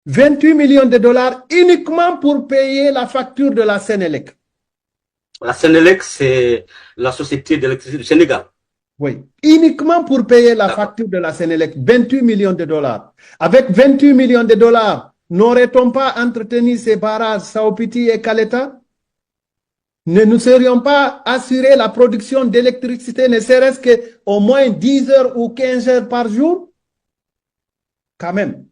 28 millions de dollars uniquement pour payer la facture de la Sénélec. La Sénélec, c'est la société d'électricité du Sénégal. Oui, uniquement pour payer la facture de la Sénélec, 28 millions de dollars. Avec 28 millions de dollars, n'aurait-on pas entretenu ces barrages Saopiti et Kaleta? Ne nous serions pas assuré la production d'électricité, ne serait-ce qu'au moins 10 heures ou 15 heures par jour? Quand même.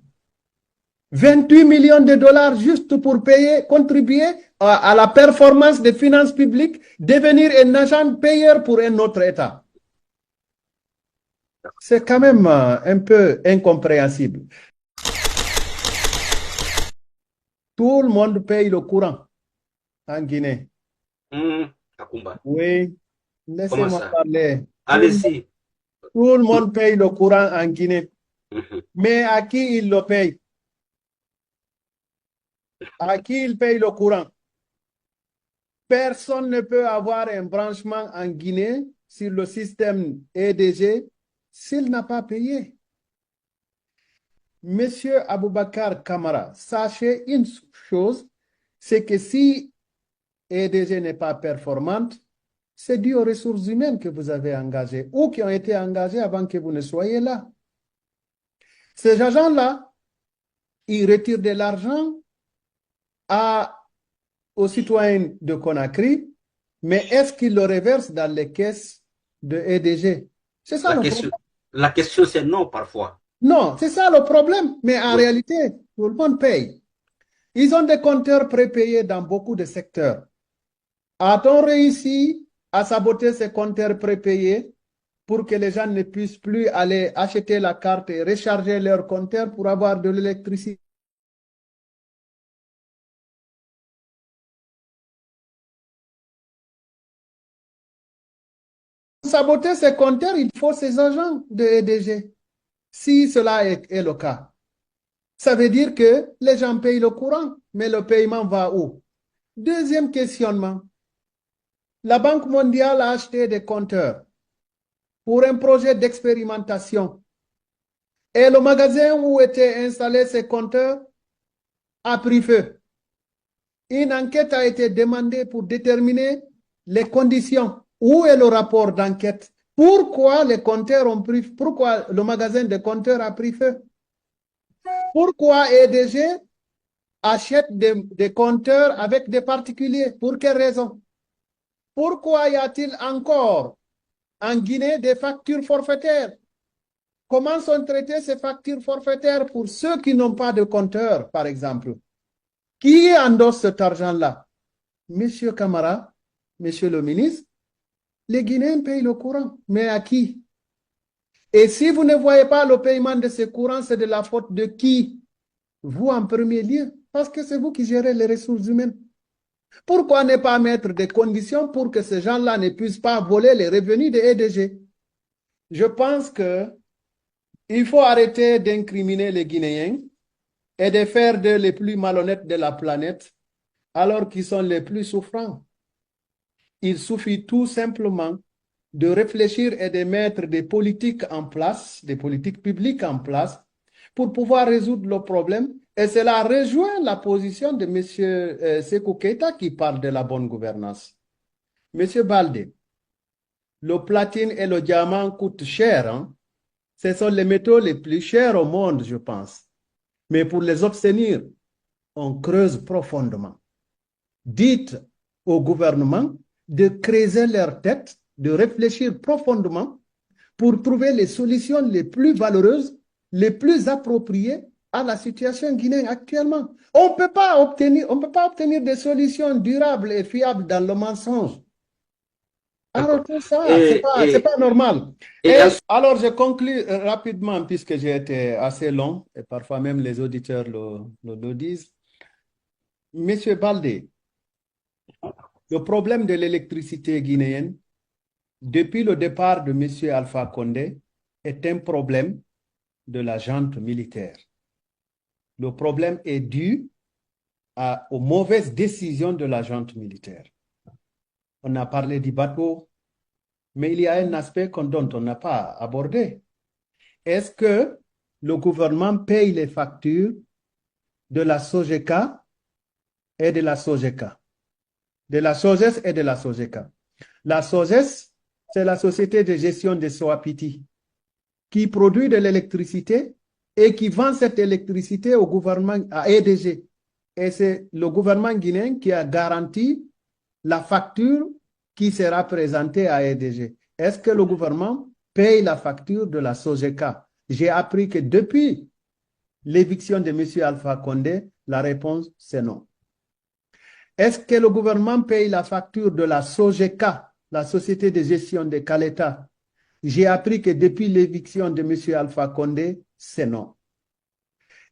28 millions de dollars juste pour payer, contribuer à la performance des finances publiques, devenir un agent payeur pour un autre État. C'est quand même un peu incompréhensible. Tout le monde paye le courant en Guinée. Kakumba. Oui, Comment laissez-moi ça? parler. Allez-y. Tout le monde paye le courant en Guinée. Mais à qui il le paye? À qui il paye le courant? Personne ne peut avoir un branchement en Guinée sur le système EDG s'il n'a pas payé. Monsieur Aboubakar Kamara, sachez une chose, c'est que si EDG n'est pas performante, c'est dû aux ressources humaines que vous avez engagées ou qui ont été engagées avant que vous ne soyez là. Ces agents-là, ils retirent de l'argent aux citoyens de Conakry, mais est-ce qu'ils le reversent dans les caisses de EDG? C'est ça le problème. La question, c'est non parfois. Non, c'est ça le problème. Mais en Oui. réalité, tout le monde paye. Ils ont des compteurs prépayés dans beaucoup de secteurs. A-t-on réussi à saboter ces compteurs prépayés pour que les gens ne puissent plus aller acheter la carte et recharger leur compteur pour avoir de l'électricité? Pour saboter ces compteurs, il faut ces agents de EDG. Si cela est le cas, ça veut dire que les gens payent le courant, mais le paiement va où? Deuxième questionnement. La Banque mondiale a acheté des compteurs pour un projet d'expérimentation. Et le magasin où étaient installés ces compteurs a pris feu. Une enquête a été demandée pour déterminer les conditions. Où est le rapport d'enquête? Pourquoi les compteurs ont pris, pourquoi le magasin de compteurs a pris feu? Pourquoi EDG achète des compteurs avec des particuliers? Pour quelle raison? Pourquoi y a-t-il encore en Guinée des factures forfaitaires? Comment sont traitées ces factures forfaitaires pour ceux qui n'ont pas de compteur, par exemple? Qui endosse cet argent-là? Monsieur Camara, monsieur le ministre, les Guinéens payent le courant, mais à qui? Et si vous ne voyez pas le paiement de ce courant, c'est de la faute de qui? Vous en premier lieu, parce que c'est vous qui gérez les ressources humaines. Pourquoi ne pas mettre des conditions pour que ces gens-là ne puissent pas voler les revenus des EDG? Je pense qu'il faut arrêter d'incriminer les Guinéens et de faire d'eux les plus malhonnêtes de la planète, alors qu'ils sont les plus souffrants. Il suffit tout simplement de réfléchir et de mettre des politiques en place, des politiques publiques en place, pour pouvoir résoudre le problème. Et cela rejoint la position de M. Sékou Keïta qui parle de la bonne gouvernance. M. Baldé, le platine et le diamant coûtent cher. Hein? Ce sont les métaux les plus chers au monde, je pense. Mais pour les obtenir, on creuse profondément. Dites au gouvernement de creuser leur tête, de réfléchir profondément pour trouver les solutions les plus valeureuses, les plus appropriées à la situation guinéenne actuellement. On ne peut pas obtenir des solutions durables et fiables dans le mensonge. Alors tout ça, c'est pas normal. Et alors je conclus rapidement puisque j'ai été assez long et parfois même les auditeurs le disent. Monsieur Baldé, le problème de l'électricité guinéenne, depuis le départ de M. Alpha Condé, est un problème de la junte militaire. Le problème est dû aux mauvaises décisions de la junte militaire. On a parlé du bateau, mais il y a un aspect dont on n'a pas abordé. Est-ce que le gouvernement paye les factures de la SOGECA et de la SOGECA. De la SOGES et de la SOGECA. La SOGES, c'est la société de gestion des Soapiti qui produit de l'électricité et qui vend cette électricité au gouvernement, à EDG. Et c'est le gouvernement guinéen qui a garanti la facture qui sera présentée à EDG. Est-ce que le gouvernement paye la facture de la SOGECA? J'ai appris que depuis l'éviction de M. Alpha Condé, la réponse c'est non. Est-ce que le gouvernement paye la facture de la SOGECA, la société de gestion de Caleta? J'ai appris que depuis l'éviction de M. Alpha Condé, c'est non.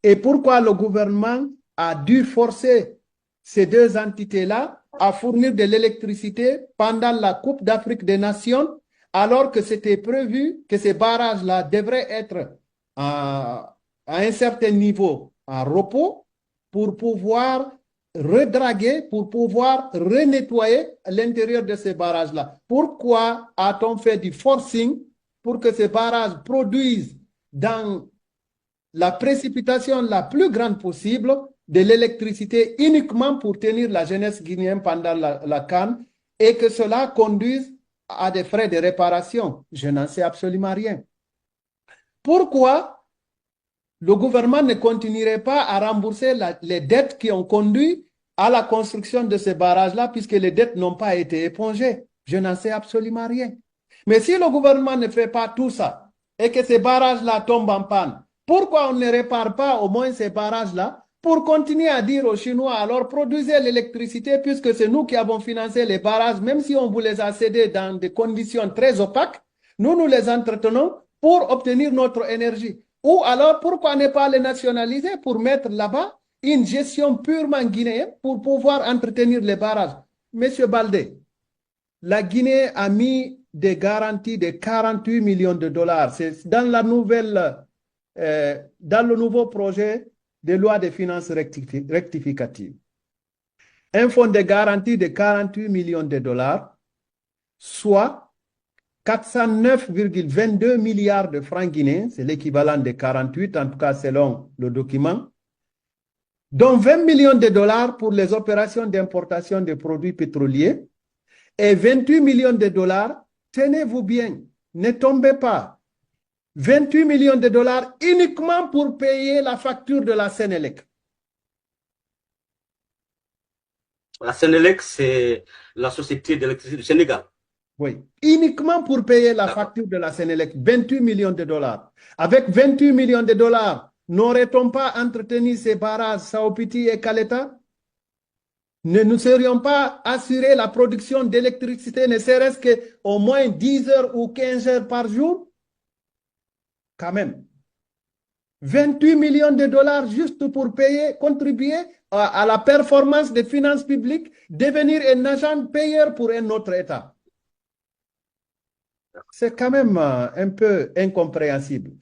Et pourquoi le gouvernement a dû forcer ces deux entités-là à fournir de l'électricité pendant la Coupe d'Afrique des Nations, alors que c'était prévu que ces barrages-là devraient être à un certain niveau en repos pour pouvoir redraguer, pour pouvoir renettoyer l'intérieur de ces barrages-là. Pourquoi a-t-on fait du forcing pour que ces barrages produisent dans la précipitation la plus grande possible de l'électricité uniquement pour tenir la jeunesse guinéenne pendant la CAN et que cela conduise à des frais de réparation? Je n'en sais absolument rien. Pourquoi le gouvernement ne continuerait pas à rembourser les dettes qui ont conduit à la construction de ces barrages-là, puisque les dettes n'ont pas été épongées? Je n'en sais absolument rien. Mais si le gouvernement ne fait pas tout ça et que ces barrages-là tombent en panne, pourquoi on ne répare pas au moins ces barrages-là pour continuer à dire aux Chinois, alors produisez l'électricité puisque c'est nous qui avons financé les barrages, même si on vous les a cédés dans des conditions très opaques, nous les entretenons pour obtenir notre énergie. Ou alors, pourquoi ne pas les nationaliser pour mettre là-bas une gestion purement guinéenne pour pouvoir entretenir les barrages? Monsieur Baldé, la Guinée a mis des garanties de 48 millions de dollars. C'est dans le nouveau projet de loi de finances rectificative. Un fonds de garantie de 48 millions de dollars, soit 409,22 milliards de francs guinéens, c'est l'équivalent de 48, en tout cas selon le document, dont 20 millions de dollars pour les opérations d'importation de produits pétroliers et 28 millions de dollars, tenez-vous bien, ne tombez pas, 28 millions de dollars uniquement pour payer la facture de la Sénélec. La Sénélec, c'est la société d'électricité du Sénégal. Oui, uniquement pour payer la facture de la Sénélec, 28 millions de dollars. Avec 28 millions de dollars, n'aurait-on pas entretenu ces barrages Saopiti et Caleta? Ne nous serions pas assuré la production d'électricité, ne serait-ce qu'au moins 10 heures ou 15 heures par jour? Quand même. 28 millions de dollars juste pour payer, contribuer à la performance des finances publiques, devenir un agent payeur pour un autre État. C'est quand même un peu incompréhensible.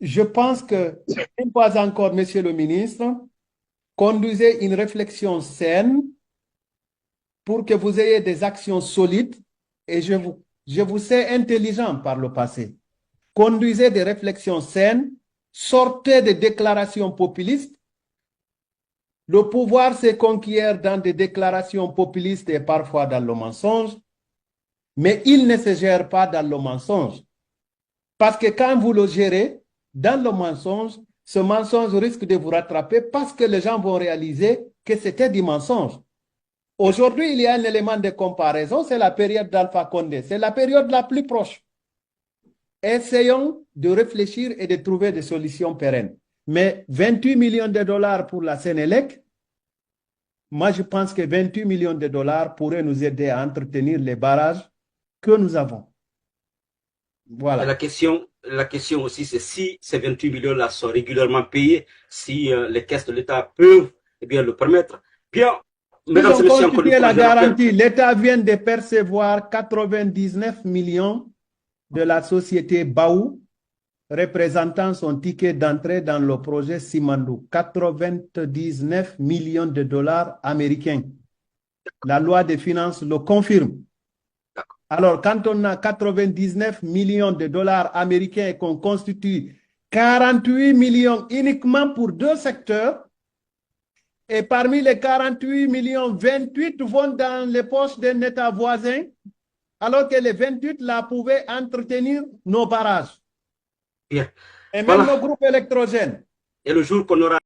Je pense que, une fois encore, Monsieur le ministre, conduisez une réflexion saine pour que vous ayez des actions solides, et je vous sais intelligent par le passé. Conduisez des réflexions saines, sortez des déclarations populistes. Le pouvoir se conquiert dans des déclarations populistes et parfois dans le mensonge, mais il ne se gère pas dans le mensonge. Parce que quand vous le gérez dans le mensonge, ce mensonge risque de vous rattraper parce que les gens vont réaliser que c'était du mensonge. Aujourd'hui, il y a un élément de comparaison, c'est la période d'Alpha Condé. C'est la période la plus proche. Essayons de réfléchir et de trouver des solutions pérennes. Mais 28 millions de dollars pour la Sénélec, moi je pense que 28 millions de dollars pourraient nous aider à entretenir les barrages que nous avons. Voilà. La question aussi, c'est si ces 28 millions-là sont régulièrement payés, si les caisses de l'État peuvent bien, le permettre. Bien, mesdames et messieurs, encore une fois, la garantie, l'État vient de percevoir 99 millions de la société Baou, représentant son ticket d'entrée dans le projet Simandou. 99 millions de dollars américains. La loi des finances le confirme. Alors, quand on a 99 millions de dollars américains et qu'on constitue 48 millions uniquement pour deux secteurs, Et parmi les 48 millions, 28 vont dans les poches d'un État voisin, alors que les 28 là pouvaient entretenir nos barrages. Bien. Et même Voilà. nos groupes électrogènes. Et le jour qu'on aura